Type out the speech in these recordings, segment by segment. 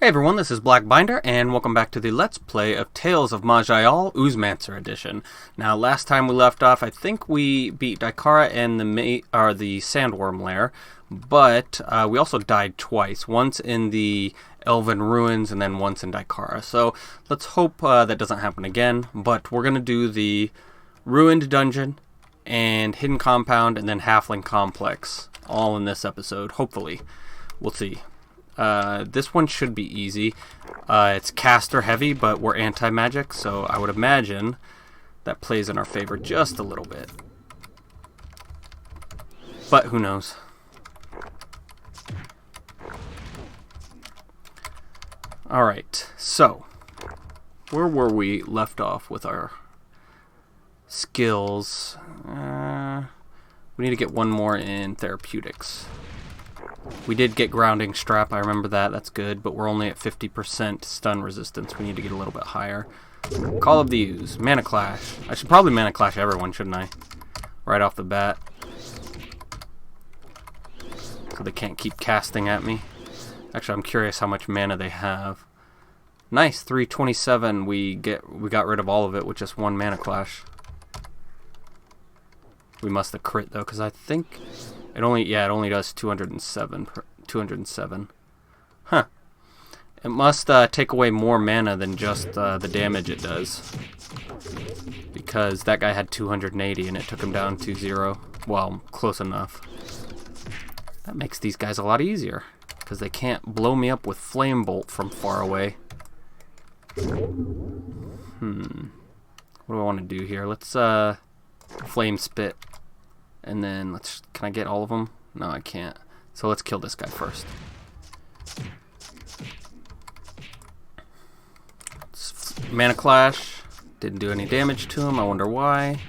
Hey everyone, this is Black Binder, and welcome back to the Let's Play of Tales of Maj'eyal, Oozemancer edition. Now, last time we left off, I think we beat Daikara and the Sandworm Lair, but we also died twice. Once in the Elven Ruins, and then once in Daikara. So, let's hope that doesn't happen again, but we're going to do the Ruined Dungeon, and Hidden Compound, and then Halfling Complex, all in this episode, hopefully. We'll see. This one should be easy. It's caster heavy, but we're anti-magic, so I would imagine that plays in our favor just a little bit. But who knows? Alright, so where were we left off with our skills? We need to get one more in therapeutics. We did get grounding strap, I remember that, that's good, but we're only at 50% stun resistance. We need to get a little bit higher. Call of the Ooze, Mana Clash. I should probably Mana Clash everyone, shouldn't I? Right off the bat. So they can't keep casting at me. Actually, I'm curious how much mana they have. Nice, 327, we got rid of all of it with just one Mana Clash. We must have crit though, because I think it only does 207. Huh. It must take away more mana than just the damage it does. Because that guy had 280 and it took him down to 0. Well, close enough. That makes these guys a lot easier, because they can't blow me up with Flame Bolt from far away. What do I want to do here? Let's Flame Spit. And then can I get all of them? No, I can't. So let's kill this guy first. Mana Clash. Didn't do any damage to him. I wonder why.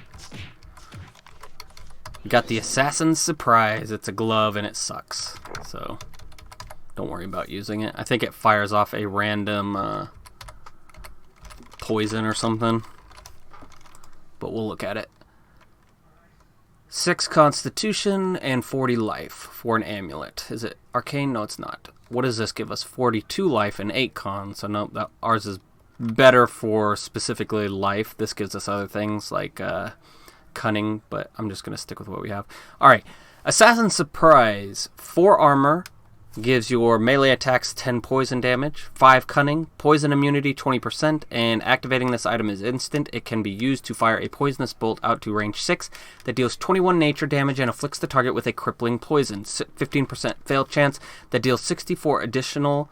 We got the Assassin's Surprise. It's a glove and it sucks. So don't worry about using it. I think it fires off a random poison or something. But we'll look at it. 6 Constitution and 40 life for an amulet. Is it arcane? No, it's not. What does this give us? 42 life and 8 con. So no, ours is better for specifically life. This gives us other things like cunning, but I'm just going to stick with what we have. Alright, Assassin's Surprise. 4 armor. Gives your melee attacks 10 poison damage, 5 cunning, poison immunity 20%, and activating this item is instant. It can be used to fire a poisonous bolt out to range 6 that deals 21 nature damage and afflicts the target with a crippling poison. 15% fail chance that deals 64 additional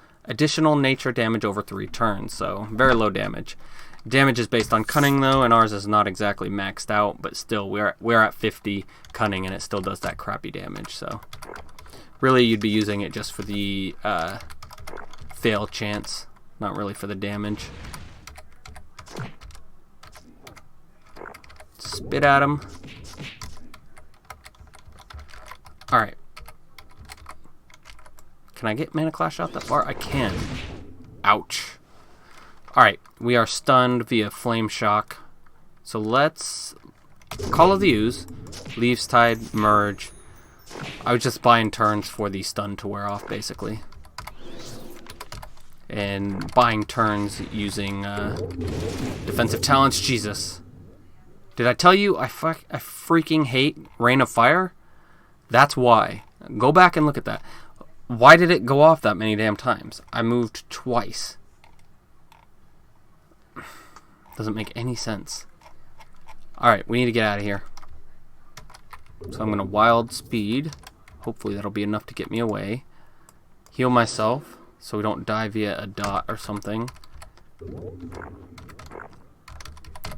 nature damage over 3 turns, so very low damage. Damage is based on cunning though, and ours is not exactly maxed out, but still we're at 50 cunning and it still does that crappy damage, so really, you'd be using it just for the fail chance, not really for the damage. Spit at him. Alright. Can I get Mana Clash out that far? I can. Ouch. Alright, we are stunned via Flame Shock. So let's Call of the Ooze, Leaves Tide, Merge. I was just buying turns for the stun to wear off, basically. And buying turns using defensive talents. Jesus. Did I tell you I freaking hate Rain of Fire? That's why. Go back and look at that. Why did it go off that many damn times? I moved twice. Doesn't make any sense. Alright, we need to get out of here. So I'm going to wild speed. Hopefully that'll be enough to get me away. Heal myself so we don't die via a dot or something.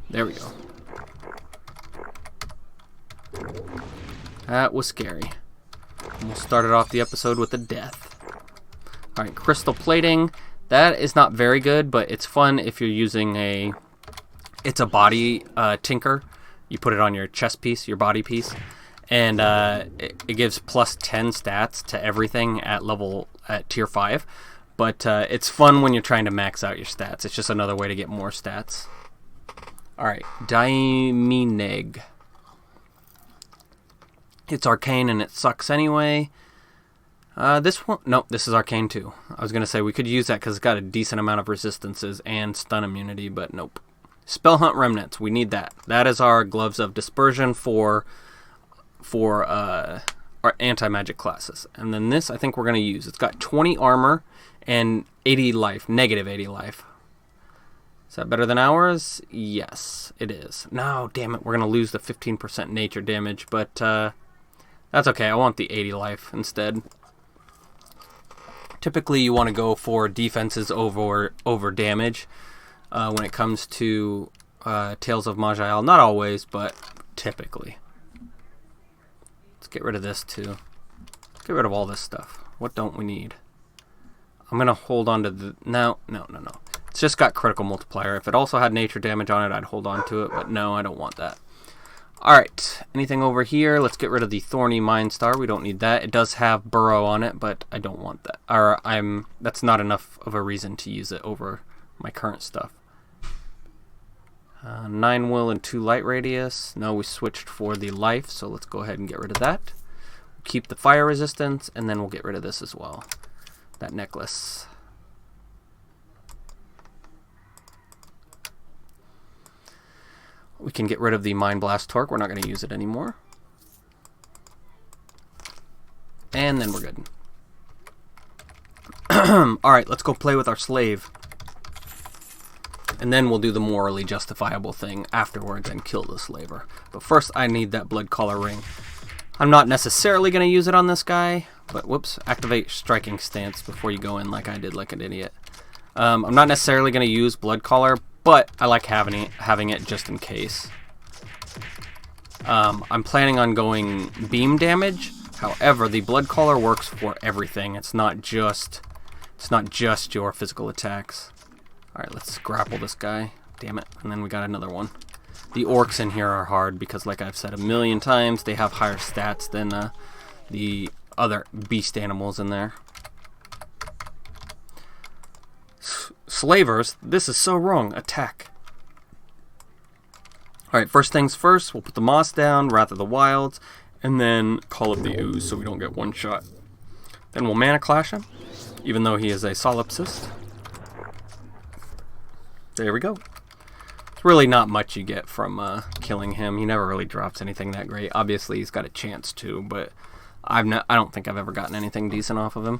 There we go. That was scary. Almost started off the episode with a death. Alright, crystal plating. That is not very good, but it's fun if you're using it's a body tinker. You put it on your chest piece, your body piece. And it gives plus 10 stats to everything at tier 5. But it's fun when you're trying to max out your stats. It's just another way to get more stats. Alright, Daimineg. It's arcane and it sucks anyway. This one, nope, this is Arcane too. I was going to say we could use that because it's got a decent amount of resistances and stun immunity, but nope. Spell Hunt Remnants, we need that. That is our Gloves of Dispersion for our anti-magic classes. And then this I think we're going to use. It's got 20 armor and 80 life, negative 80 life. Is that better than ours? Yes, it is. No, damn it, we're going to lose the 15% nature damage, but that's okay. I want the 80 life instead. Typically, you want to go for defenses over damage when it comes to Tales of Maj'eyal. Not always, but typically. Let's get rid of this too. Let's get rid of all this stuff. What don't we need? I'm going to hold on to the... No. It's just got critical multiplier. If it also had nature damage on it, I'd hold on to it, but no, I don't want that. Alright, anything over here? Let's get rid of the Thorny Mind Star. We don't need that. It does have Burrow on it, but I don't want that. That's not enough of a reason to use it over my current stuff. 9 will and 2 light radius. No, we switched for the life, so let's go ahead and get rid of that. We'll keep the fire resistance, and then we'll get rid of this as well. That necklace. We can get rid of the Mind Blast Torque. We're not going to use it anymore. And then we're good. Alright, let's go play with our slave. And then we'll do the morally justifiable thing afterwards and kill the slaver. But first I need that Blood Collar Ring. I'm not necessarily going to use it on this guy. But whoops, activate Striking Stance before you go in like I did like an idiot. I'm not necessarily going to use Blood Collar, but I like having it just in case. I'm planning on going beam damage. However, the Blood Collar works for everything. It's not just your physical attacks. Alright, let's grapple this guy. Damn it. And then we got another one. The orcs in here are hard because, like I've said a million times, they have higher stats than the other beast animals in there. Slavers, this is so wrong. Attack. Alright, first things first, we'll put the Moss down, Wrath of the Wilds, and then Call of the Ooze so we don't get one shot. Then we'll Mana Clash him, even though he is a solipsist. There we go. It's really not much you get from killing him. He never really drops anything that great. Obviously, he's got a chance to, but I don't think I've ever gotten anything decent off of him.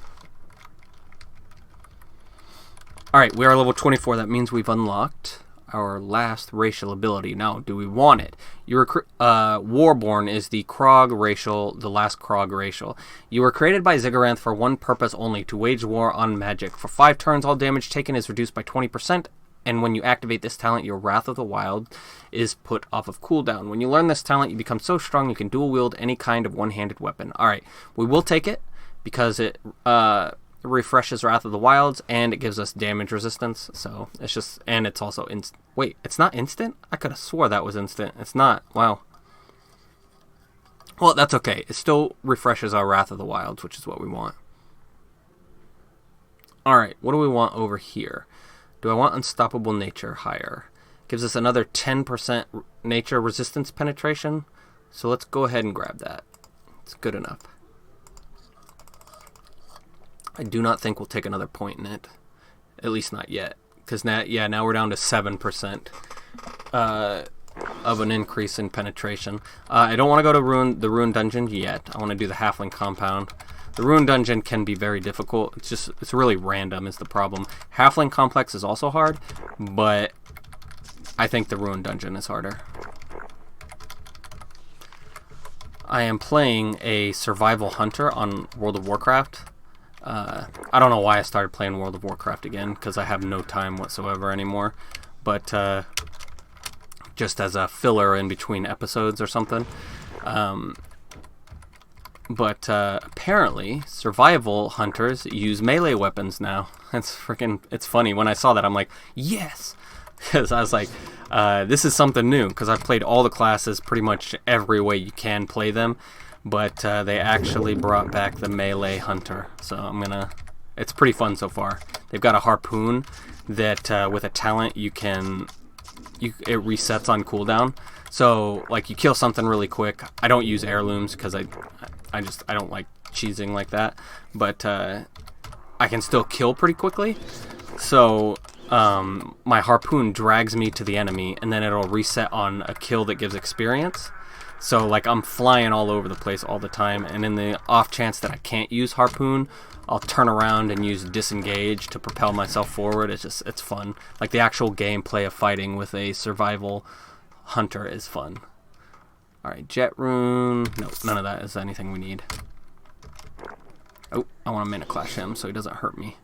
Alright, we are level 24. That means we've unlocked our last racial ability. Now, do we want it? Warborn is the Krog racial, the last Krog racial. You were created by Zigguranth for one purpose only, to wage war on magic. For 5 turns, all damage taken is reduced by 20%, and when you activate this talent, your Wrath of the Wild is put off of cooldown. When you learn this talent, you become so strong you can dual-wield any kind of one-handed weapon. Alright, we will take it, because it refreshes Wrath of the Wilds, and it gives us damage resistance, so it's just, and it's also, wait, it's not instant? I could have swore that was instant. It's not. Wow. Well, that's okay. It still refreshes our Wrath of the Wilds, which is what we want. Alright, what do we want over here? Do I want Unstoppable Nature higher? Gives us another 10% nature resistance penetration, so let's go ahead and grab that. It's good enough. I do not think we'll take another point in it. At least not yet. Because now we're down to 7% of an increase in penetration. I don't want to go to the Ruin Dungeon yet. I want to do the Halfling Compound. The Ruin Dungeon can be very difficult. It's really random is the problem. Halfling Complex is also hard, but I think the Ruin Dungeon is harder. I am playing a Survival Hunter on World of Warcraft. I don't know why I started playing World of Warcraft again, because I have no time whatsoever anymore. But just as a filler in between episodes or something. But apparently, survival hunters use melee weapons now. It's funny. When I saw that, I'm like, yes! Because I was like, this is something new. Because I've played all the classes pretty much every way you can play them. But they actually brought back the melee hunter. So it's pretty fun so far. They've got a harpoon that with a talent it resets on cooldown. So like you kill something really quick. I don't use heirlooms because I don't like cheesing like that, but I can still kill pretty quickly. So my harpoon drags me to the enemy, and then it'll reset on a kill that gives experience. So like I'm flying all over the place all the time, and in the off chance that I can't use harpoon, I'll turn around and use disengage to propel myself forward. It's fun. Like the actual gameplay of fighting with a survival hunter is fun. Alright, jet rune. No, none of that is anything we need. Oh, I want to mana clash him so he doesn't hurt me.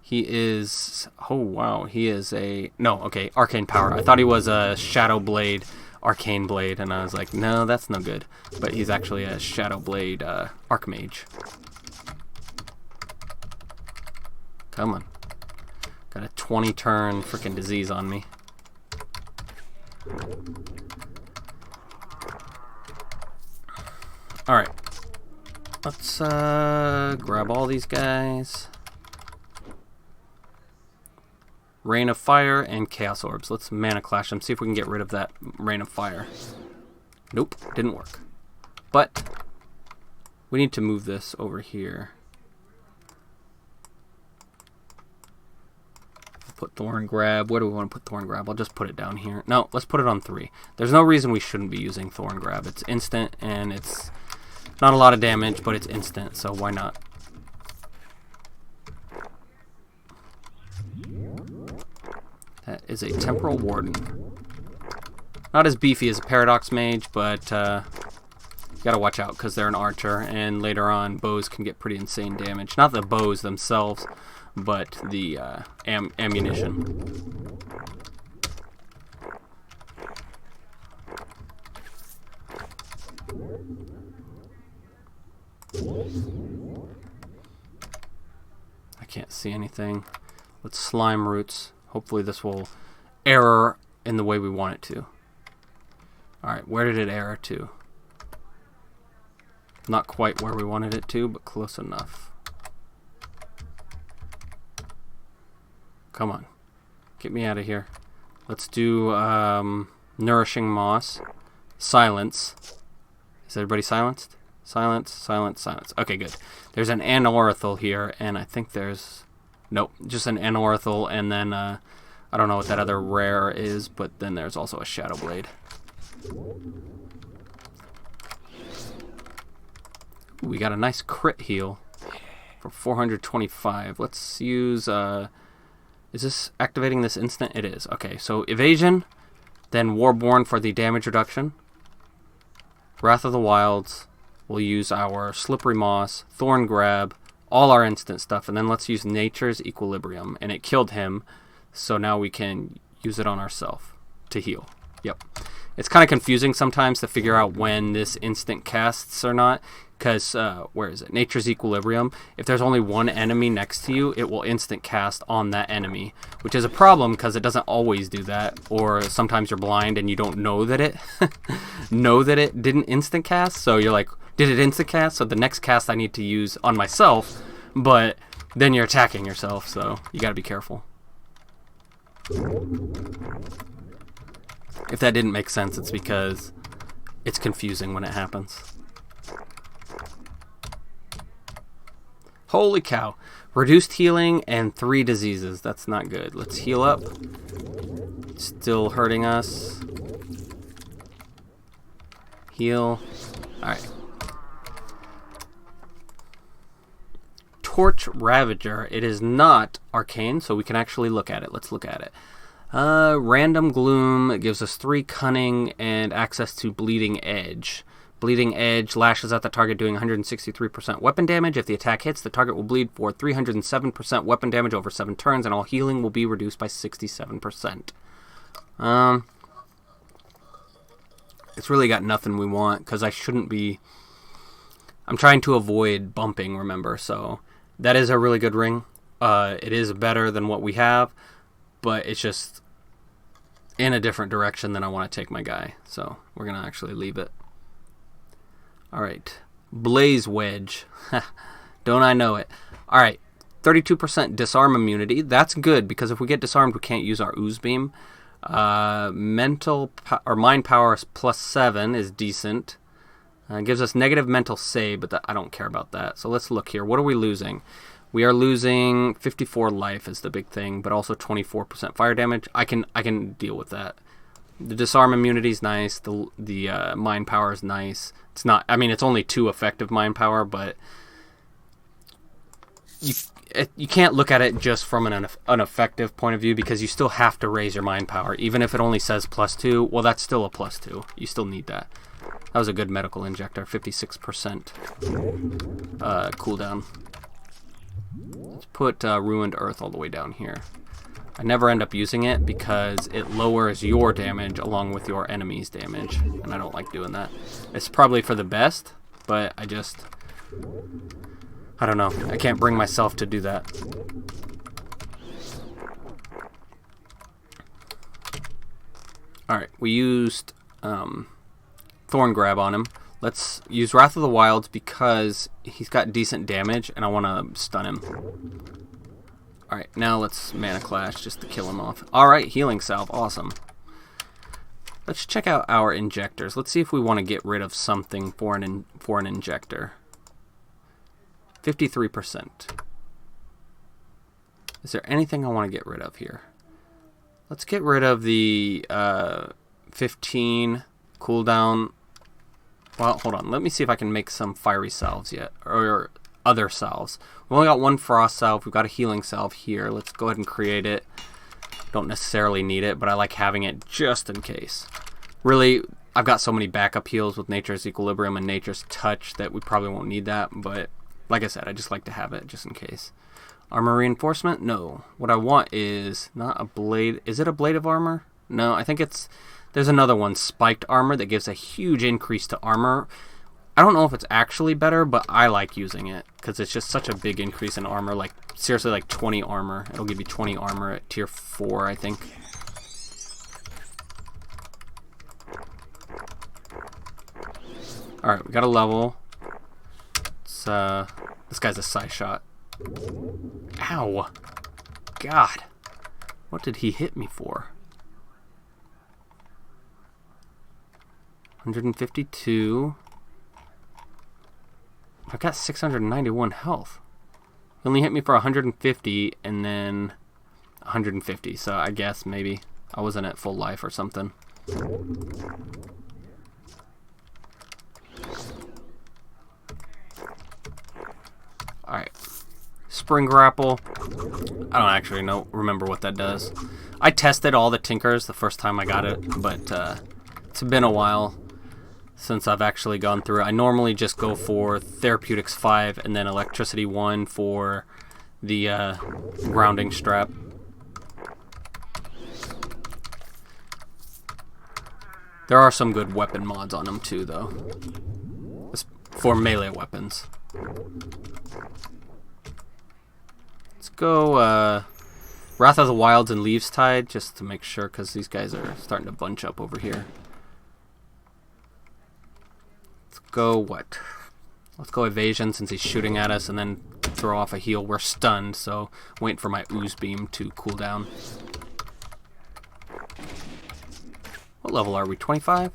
He is... Oh, wow. He is a... No, okay, arcane power. I thought he was a shadow blade, arcane blade, and I was like, no, that's no good. But he's actually a shadow blade archmage. Come on. Got a 20 turn freaking disease on me. Alright. Let's grab all these guys. Rain of Fire and Chaos Orbs. Let's mana clash them. See if we can get rid of that Rain of Fire. Nope, didn't work. But we need to move this over here. Put Thorn Grab. Where do we want to put Thorn Grab? I'll just put it down here. No, let's put it on 3. There's no reason we shouldn't be using Thorn Grab. It's instant, and it's not a lot of damage, but it's instant, so why not? That is a Temporal Warden. Not as beefy as a Paradox Mage, but you gotta watch out because they're an archer, and later on bows can get pretty insane damage. Not the bows themselves, but the ammunition. I can't see anything. Let's slime roots. Hopefully this will error in the way we want it to. Alright, where did it error to? Not quite where we wanted it to, but close enough. Come on. Get me out of here. Let's do Nourishing Moss. Silence. Is everybody silenced? Silence, silence, silence. Okay, good. There's an Anorithal here, and I think there's... Nope, just an Anorithal, and then I don't know what that other rare is, but then there's also a Shadow Blade. Ooh, we got a nice crit heal for 425. Let's use... is this activating this instant? It is. Okay, so Evasion, then Warborn for the damage reduction. Wrath of the Wilds. We'll use our Slippery Moss, Thorn Grab, all our instant stuff, and then let's use Nature's Equilibrium. And it killed him, so now we can use it on ourselves to heal. Yep. It's kind of confusing sometimes to figure out when this instant casts or not, because, where is it? Nature's Equilibrium. If there's only one enemy next to you, it will instant cast on that enemy, which is a problem because it doesn't always do that, or sometimes you're blind and you don't know that it didn't instant cast, so you're like, did it instant cast? So the next cast I need to use on myself, but then you're attacking yourself, so you gotta be careful. If that didn't make sense, it's because it's confusing when it happens. Holy cow. Reduced healing and 3 diseases. That's not good. Let's heal up. Still hurting us. Heal. Alright. Torch Ravager. It is not arcane, so we can actually look at it. Let's look at it. Random Gloom. It gives us 3 cunning and access to Bleeding Edge. Bleeding Edge lashes at the target doing 163% weapon damage. If the attack hits, the target will bleed for 307% weapon damage over 7 turns, and all healing will be reduced by 67%. It's really got nothing we want, because I shouldn't be... I'm trying to avoid bumping, remember, so that is a really good ring. It is better than what we have, but it's just in a different direction than I want to take my guy, so we're going to actually leave it. Alright, Blaze Wedge. Don't I know it. Alright, 32% disarm immunity. That's good, because if we get disarmed, we can't use our Ooze Beam. Mind power plus 7 is decent. It gives us negative mental save, but I don't care about that. So let's look here. What are we losing? We are losing 54 life is the big thing, but also 24% fire damage. I can deal with that. The disarm immunity is nice. The mind power is nice. It's not. I mean, it's only 2 effective mind power, but you can't look at it just from an effective point of view, because you still have to raise your mind power, even if it only says +2. Well, that's still a +2. You still need that. That was a good medical injector. 56% cooldown. Let's put Ruined Earth all the way down here. I never end up using it because it lowers your damage along with your enemy's damage, and I don't like doing that. It's probably for the best, but I don't know. I can't bring myself to do that. Alright, we used Thorn Grab on him. Let's use Wrath of the Wilds because he's got decent damage and I want to stun him. Alright, now let's Mana Clash just to kill him off. Alright, Healing Salve. Awesome. Let's check out our injectors. Let's see if we want to get rid of something for an injector. 53%. Is there anything I want to get rid of here? Let's get rid of the 15 cooldown. Well, hold on. Let me see if I can make some fiery salves yet, or other salves. We only got 1 frost salve. We've got a healing salve here. Let's go ahead and create it. Don't necessarily need it, but I like having it just in case. Really, I've got so many backup heals with Nature's Equilibrium and Nature's Touch that we probably won't need that, but like I said, I just like to have it just in case. Armor reinforcement? No. What I want is not a blade. Is it a blade of armor? No, I think it's... There's another one, spiked armor, that gives a huge increase to armor. I don't know if it's actually better, but I like using it because it's just such a big increase in armor. Like, seriously, like 20 armor. It'll give you 20 armor at tier 4, I think. Alright, we got a level. It's, this guy's a Psy Shot. Ow! God! What did he hit me for? 152. I've got 691 health. He only hit me for 150 and then 150, so I guess maybe I wasn't at full life or something. Alright. Spring Grapple. I don't actually remember what that does. I tested all the Tinkers the first time I got it, but it's been a while since I've actually gone through it. I normally just go for Therapeutics 5 and then Electricity 1 for the grounding strap. There are some good weapon mods on them too, though. For melee weapons. Let's go Wrath of the Wilds and Leaves Tide just to make sure, because these guys are starting to bunch up over here. Go what? Let's go Evasion since he's shooting at us, and then throw off a heal. We're stunned, so waiting for my Ooze Beam to cool down. What level are we? 25?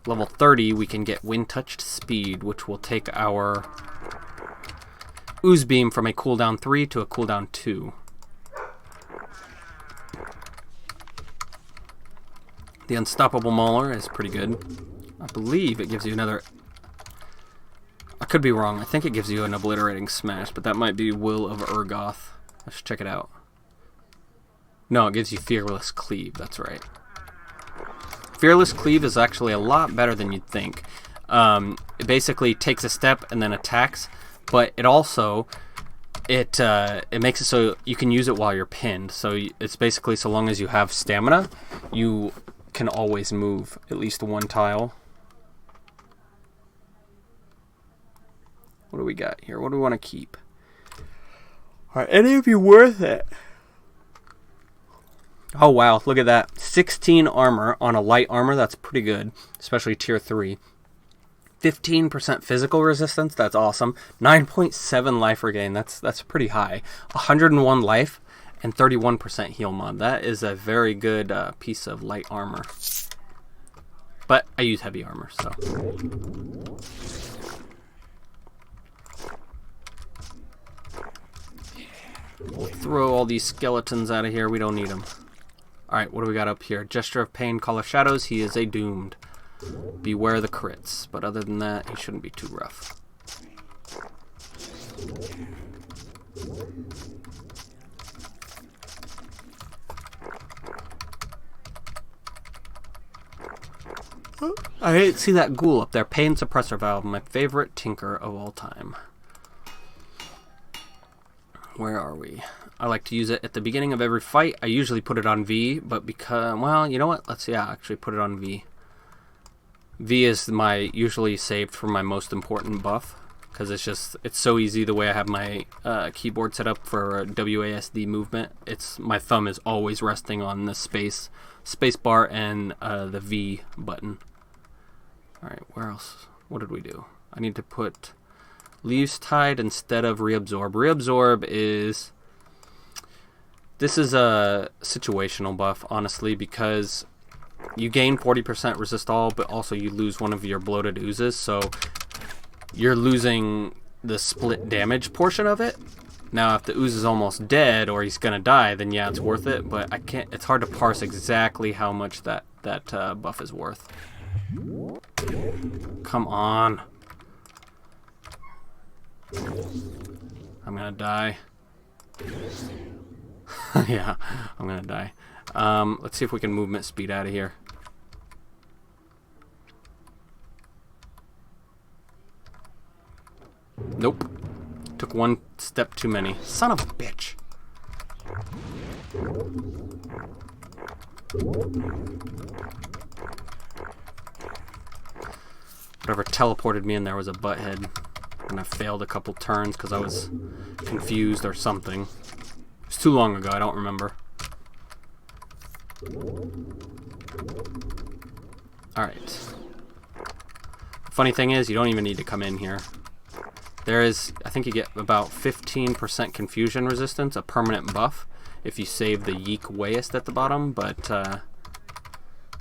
Level 30, we can get Wind Touched Speed, which will take our Ooze Beam from a cooldown 3 to a cooldown 2. The Unstoppable Mauler is pretty good. I believe it gives you another... I could be wrong. I think it gives you an Obliterating Smash, but that might be Will of Urgoth. Let's check it out. No, it gives you Fearless Cleave. That's right. Fearless Cleave is actually a lot better than you'd think. It basically takes a step and then attacks, but it also... It makes it so you can use it while you're pinned. So it's basically so long as you have stamina, you can always move at least one tile. What do we got here? What do we want to keep? Are any of you worth it? Oh wow, look at that. 16 armor on a light armor. That's pretty good, especially tier 3. 15% physical resistance. That's awesome. 9.7 life regain. That's pretty high. 101 life and 31% heal mod. That is a very good piece of light armor. But I use heavy armor, so. We'll throw all these skeletons out of here. We don't need them. Alright, what do we got up here? Gesture of Pain, Call of Shadows. He is a doomed. Beware the crits. But other than that, he shouldn't be too rough. I see that ghoul up there. Pain Suppressor Valve. My favorite tinker of all time. Where are we? I like to use it at the beginning of every fight. I usually put it on V, but because, well, you know what? Let's, yeah, actually put it on V. V is my usually saved for my most important buff, because it's so easy the way I have my keyboard set up for WASD movement. My thumb is always resting on the space bar and the V button. All right, where else? What did we do? I need to put Leaves Tied instead of Reabsorb. Reabsorb is... This is a situational buff, honestly, because you gain 40% resist all, but also you lose one of your bloated oozes, so you're losing the split damage portion of it. Now, if the ooze is almost dead or he's gonna die, then yeah, it's worth it, but I can't. It's hard to parse exactly how much that buff is worth. Come on. I'm gonna die. Yeah, I'm gonna die. Let's see if we can movement speed out of here. Nope. Took one step too many. Son of a bitch. Whatever teleported me in there was a butthead. And I failed a couple turns because I was confused or something. It's too long ago, I don't remember. Alright. Funny thing is, you don't even need to come in here. There is, I think you get about 15% confusion resistance, a permanent buff, if you save the Yeek Waste at the bottom, but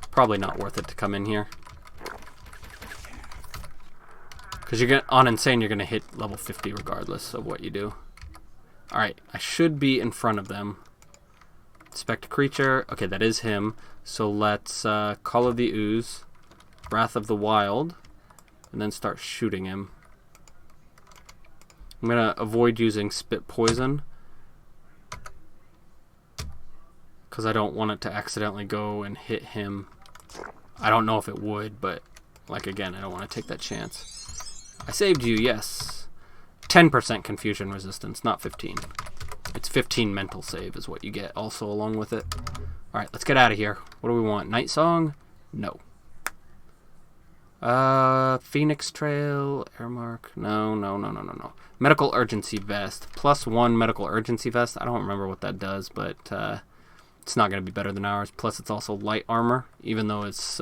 probably not worth it to come in here. Because on Insane, you're going to hit level 50 regardless of what you do. Alright, I should be in front of them. Inspect a creature. Okay, that is him. So let's Call of the Ooze, Wrath of the Wild, and then start shooting him. I'm going to avoid using Spit Poison, because I don't want it to accidentally go and hit him. I don't know if it would, but like again, I don't want to take that chance. I saved you, yes. 10% confusion resistance, not 15. It's 15 mental save is what you get also along with it. Alright, let's get out of here. What do we want? Night Song? No. Phoenix Trail, Airmark. No. Medical Urgency Vest. +1 Medical Urgency Vest. I don't remember what that does, but it's not going to be better than ours. Plus, it's also light armor, even though it's...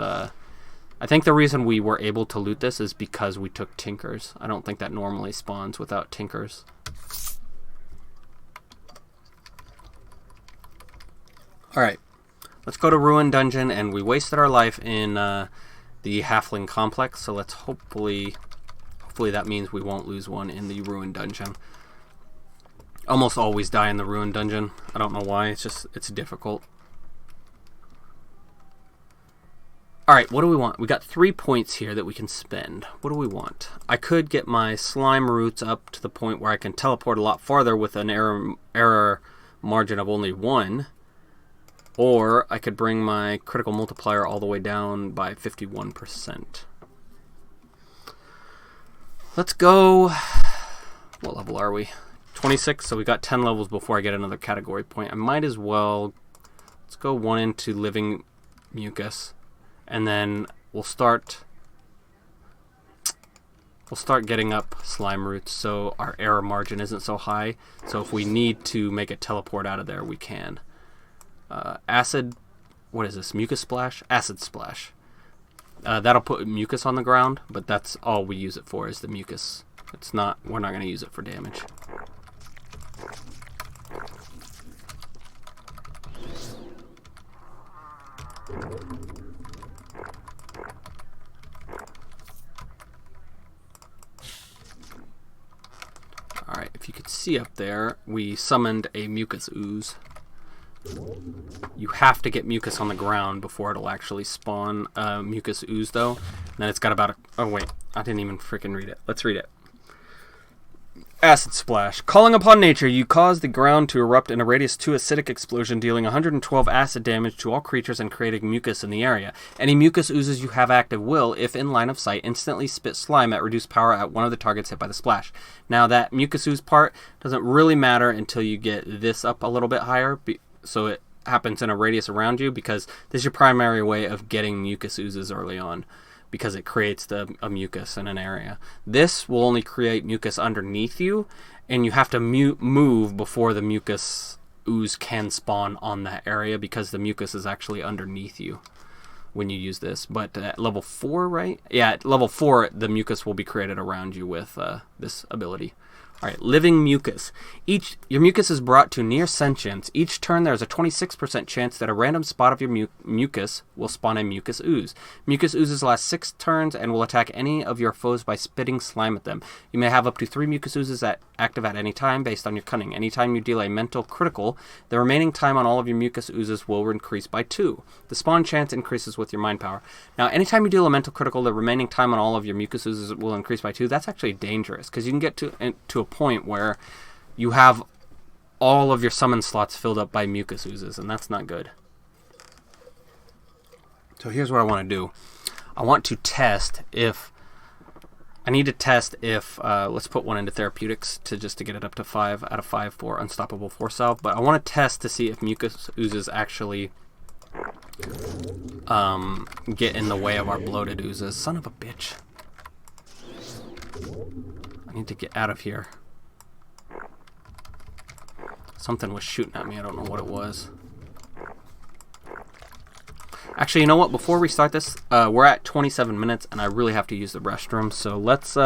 I think the reason we were able to loot this is because we took Tinkers. I don't think that normally spawns without Tinkers. Alright, let's go to Ruin Dungeon, and we wasted our life in the Halfling Complex, so let's hopefully that means we won't lose one in the Ruin Dungeon. Almost always die in the Ruin Dungeon. I don't know why, it's difficult. Alright, what do we want? We got 3 points here that we can spend. What do we want? I could get my slime roots up to the point where I can teleport a lot farther with an error margin of only 1. Or I could bring my critical multiplier all the way down by 51%. Let's go... What level are we? 26, so we got 10 levels before I get another category point. I might as well... Let's go 1 into Living Mucus. And then we'll start getting up slime roots so our error margin isn't so high. So if we need to make a teleport out of there, we can. Acid, what is this? Mucus Splash? Acid Splash. That'll put mucus on the ground, but that's all we use it for is the mucus. We're not going to use it for damage. see up there, we summoned a mucus ooze. You have to get mucus on the ground before it'll actually spawn mucus ooze, though. And then it's got about a... Oh, wait. I didn't even freaking read it. Let's read it. Acid Splash. Calling upon nature, you cause the ground to erupt in a radius 2 acidic explosion, dealing 112 acid damage to all creatures and creating mucus in the area. Any mucus oozes you have active will, if in line of sight, instantly spit slime at reduced power at one of the targets hit by the splash. Now, that mucus ooze part doesn't really matter until you get this up a little bit higher, so it happens in a radius around you, because this is your primary way of getting mucus oozes early on, because it creates a mucus in an area. This will only create mucus underneath you, and you have to move before the mucus ooze can spawn on that area, because the mucus is actually underneath you when you use this. But at level 4, right? Yeah, at level 4, the mucus will be created around you with this ability. Alright, living mucus. Your mucus is brought to near sentience. Each turn there is a 26% chance that a random spot of your mucus will spawn a mucus ooze. Mucus oozes last 6 turns and will attack any of your foes by spitting slime at them. You may have up to 3 mucus oozes active at any time based on your cunning. Anytime you deal a mental critical, the remaining time on all of your mucus oozes will increase by 2. The spawn chance increases with your mind power. Now, anytime you deal a mental critical, the remaining time on all of your mucus oozes will increase by 2. That's actually dangerous, because you can get to a point where you have all of your summon slots filled up by mucus oozes, and that's not good. So here's what I want to do. I want to test if... I need to test if... let's put one into therapeutics just to get it up to 5 out of 5 for unstoppable force salve. But I want to test to see if mucus oozes actually get in the way of our bloated oozes. Son of a bitch. I need to get out of here. Something was shooting at me. I don't know what it was. Actually, you know what? Before we start this, we're at 27 minutes, and I really have to use the restroom. So let's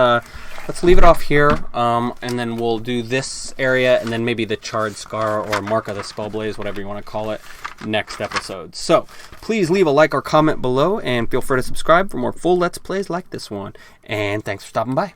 leave it off here, and then we'll do this area, and then maybe the Charred Scar or Mark of the Spellblaze, whatever you want to call it, next episode. So please leave a like or comment below, and feel free to subscribe for more full Let's Plays like this one. And thanks for stopping by.